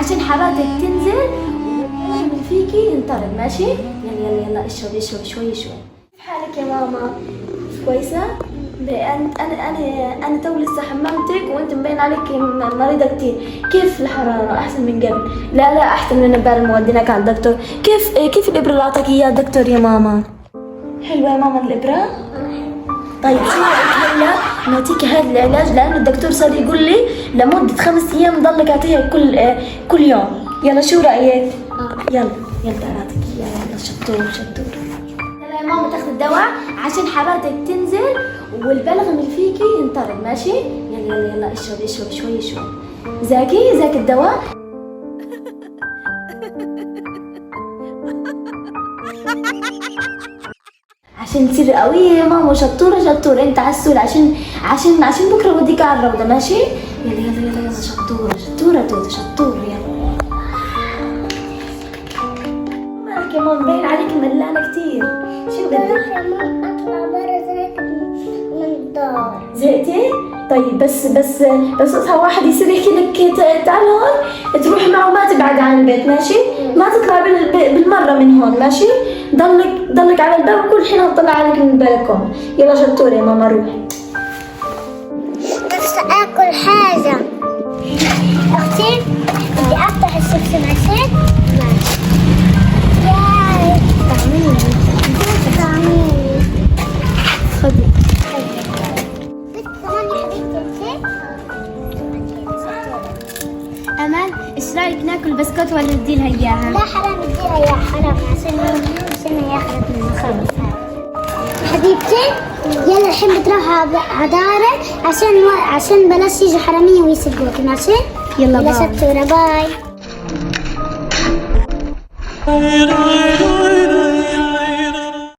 عشان حرارتك تنزل واللي فيكي ينطرد. ماشي؟ يلا يلا يلا اشربي شوي شوي. كيف حالك يا ماما؟ كويسة؟ أنا تو لسه حممتك وأنت مبين عليك مريضة كتير. كيف الحرارة؟ أحسن من قبل؟ لا أحسن من امبارح موديناك على الدكتور. كيف الإبرة اللي أعطاك إياها الدكتور يا ماما؟ حلوة يا ماما الإبرة؟ طيب شو رأيك هلا نعطيكي هذا العلاج، لأنه الدكتور صار يقول لي لمدة 5 أيام ضلك أعطيها كل يوم. يلا شو رأيك؟ يلا تعالي أعطيك إياه. يلا شطور. يلا يا ماما تاخذ الدواء عشان حرارتك تنزل والبلغم اللي فيكي ينطرد. ماشي؟ يلا اشربي شوي. زاكي الدواء. عشان تصير قوية يا ماما شطورة انت عسول عشان بكرة وديك على الروضة. ماشي؟ يلا شطورة توتة يلا. مالك يا ماما باين عليك ملانة كتير. شو بدك؟ يا ماما اطلع برا زهقت من الدار. زهقتي؟ طيب بس واحد يصير يحكي لك تعال هون تروح معه ما تبعد عن البيت. ماشي؟ ما تطلع بالمرة من هون. ماشي؟ ضلك على الباب وكل حين تطلع عليك من البلكون. يلا شطورة يا ماما روحي. بس اكل حاجة. اختي بدي افتح الشيبسي ماشي؟ ياي طعميني خذي. بس كمان يا حبيبتي أمل إيش رأيك ناكل بسكوت ولا نديلها إياها؟ لا حرام اديها يا حرام عشان ياخذت من الخبز. حبيبتي يلا الحين بتروح على دارك عشان بلاش يجوا حرامية ويسرقوك. ماشي؟ يلا باي. شطورة باي.